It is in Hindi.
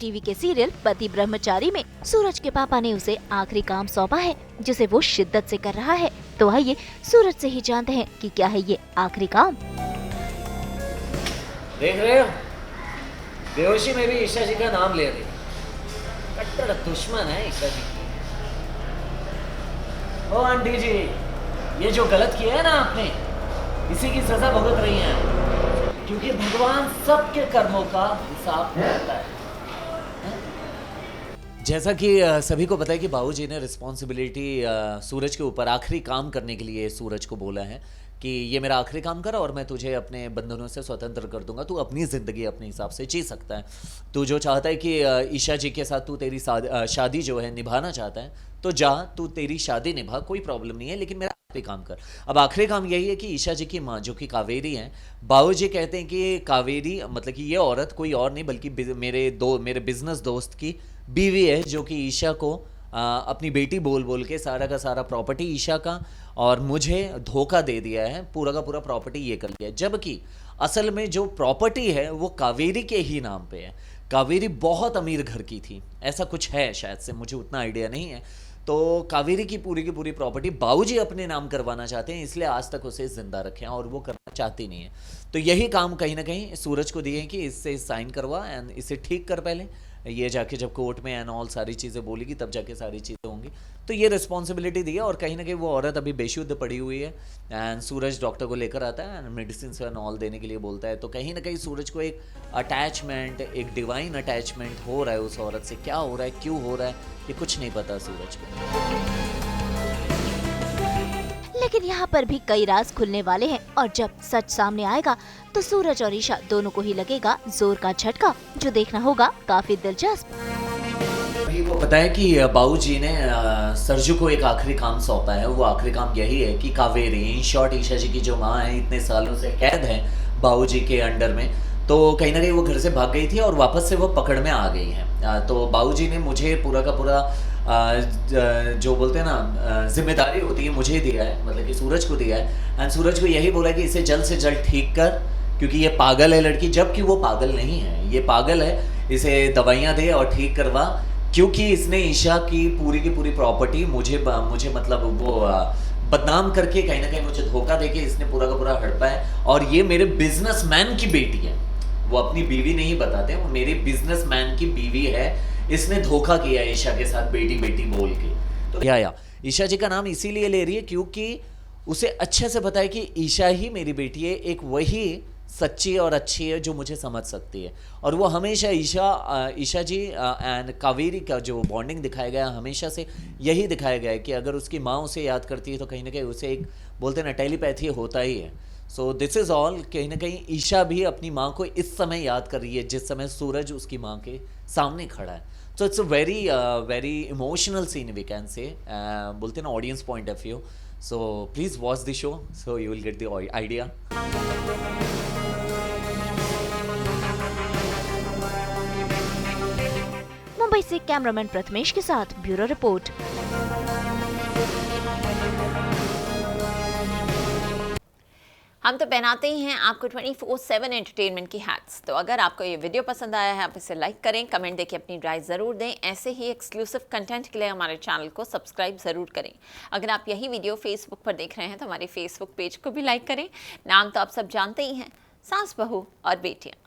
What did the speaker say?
टीवी के सीरियल पति ब्रह्मचारी में सूरज के पापा ने उसे आखिरी काम सौंपा है जिसे वो शिद्दत से कर रहा है। तो आइए सूरज से ही जानते हैं कि क्या है ये आखिरी काम। देख रहे हो, बेहोशी में भी ईशा जी का नाम ले रही। कट्टर दुश्मन है ईशा जी की। ओ आंटी जी, ये जो गलत किया है ना आपने, इसी की सजा भुगत रही हैं, क्योंकि भगवान सबके कर्मों का हिसाब करता है। जैसा कि सभी को पता है कि बाबूजी ने रिस्पॉन्सिबिलिटी सूरज के ऊपर आखिरी काम करने के लिए सूरज को बोला है कि ये मेरा आखिरी काम कर और मैं तुझे अपने बंधनों से स्वतंत्र कर दूंगा, तू अपनी ज़िंदगी अपने हिसाब से जी सकता है। तू जो चाहता है कि ईशा जी के साथ तू तेरी शादी जो है निभाना चाहता है, तो जा, तू तेरी शादी निभा, कोई प्रॉब्लम नहीं है, लेकिन मेरा आखिरी काम कर। अब आखिरी काम यही है कि ईशा जी की माँ जो कि कावेरी हैं, बाबूजी कहते हैं कि कावेरी मतलब कि ये औरत कोई और नहीं बल्कि मेरे बिजनेस दोस्त की बीवी है, जो कि ईशा को अपनी बेटी बोल बोल के सारा का सारा प्रॉपर्टी ईशा का और मुझे धोखा दे दिया है, पूरा का पूरा प्रॉपर्टी ये कर लिया है। जबकि असल में जो प्रॉपर्टी है वो कावेरी के ही नाम पे है। कावेरी बहुत अमीर घर की थी, ऐसा कुछ है शायद से, मुझे उतना आइडिया नहीं है। तो कावेरी की पूरी प्रॉपर्टी बाबूजी अपने नाम करवाना चाहते हैं, इसलिए आज तक उसे जिंदा रखे हैं और वो करना चाहती नहीं है। तो यही काम कहीं ना कहीं सूरज को दिए हैं कि इससे साइन करवा एंड इसे ठीक कर पहले, ये जाके जब कोर्ट में एंड ऑल सारी चीज़ें बोलेगी तब जाके सारी चीज़ें होंगी। तो ये रिस्पॉन्सिबिलिटी दी है और कहीं ना कहीं वो औरत अभी बेशुद्ध पड़ी हुई है एंड सूरज डॉक्टर को लेकर आता है एंड मेडिसिन एंड ऑल देने के लिए बोलता है। तो कहीं ना कहीं सूरज को एक अटैचमेंट, एक डिवाइन अटैचमेंट हो रहा है उस औरत से। क्या हो रहा है, क्यों हो रहा है, ये कुछ नहीं पता सूरज को। लेकिन यहाँ पर भी कई राज खुलने वाले हैं और जब सच सामने आएगा तो सूरज और ईशा दोनों को ही लगेगा जोर का झटका, जो देखना होगा काफी दिलचस्प। अभी वो पता है कि बाबूजी ने सरजू को एक आखिरी काम सौंपा है। वो आखिरी काम यही है कि कावेरी, इन शॉर्ट ईशा जी की जो माँ है, इतने सालों से कैद है बाबूजी के अंडर में, तो कहीं ना कहीं वो घर से भाग गई थी और वापस से वो पकड़ में आ गई है। तो बाबूजी ने मुझे पूरा का पूरा जो बोलते हैं ना जिम्मेदारी होती है मुझे दिया है, मतलब कि सूरज को दिया है एंड सूरज को यही बोला कि इसे जल्द से जल्द ठीक कर, क्योंकि ये पागल है लड़की। जबकि वो पागल नहीं है, ये पागल है, इसे दवाइयाँ दे और ठीक करवा, क्योंकि इसने ईशा की पूरी प्रॉपर्टी मुझे मतलब वो बदनाम करके कहीं ना कहीं मुझे धोखा देके इसने पूरा का पूरा हड़पा है। और ये मेरे बिजनेसमैन की बेटी है, वो अपनी बीवी नहीं बताते, वो मेरे बिजनेसमैन की बीवी है। इसने धोखा किया ईशा के साथ बेटी बेटी बोल के। तो या ईशा जी का नाम इसीलिए ले रही है क्योंकि उसे अच्छे से पता है कि ईशा ही मेरी बेटी है, एक वही सच्ची और अच्छी है जो मुझे समझ सकती है। और वो हमेशा ईशा जी एंड कावेरी का जो बॉन्डिंग दिखाया गया हमेशा से यही दिखाया गया है कि अगर उसकी माँ उसे याद करती है तो कहीं ना कहीं उसे एक बोलते हैं ना टेलीपैथी होता ही है। So this is all. कहीं ना कहीं ईशा भी अपनी माँ को इस समय याद कर रही है जिस समय सूरज उसकी माँ के सामने खड़ा है। So it's a very emotional scene we can say, बोलते हैं ना audience point of view. So please watch the show, so you will get the idea. Mumbai से कैमरामैन प्रथमेश के साथ ब्यूरो रिपोर्ट। हम तो पहनाते ही हैं आपको 24/7 एंटरटेनमेंट की हैट्स। तो अगर आपको ये वीडियो पसंद आया है आप इसे लाइक करें, कमेंट देके अपनी राय ज़रूर दें। ऐसे ही एक्सक्लूसिव कंटेंट के लिए हमारे चैनल को सब्सक्राइब ज़रूर करें। अगर आप यही वीडियो फेसबुक पर देख रहे हैं तो हमारे फेसबुक पेज को भी लाइक करें। नाम तो आप सब जानते ही हैं, सास बहू और बेटियाँ।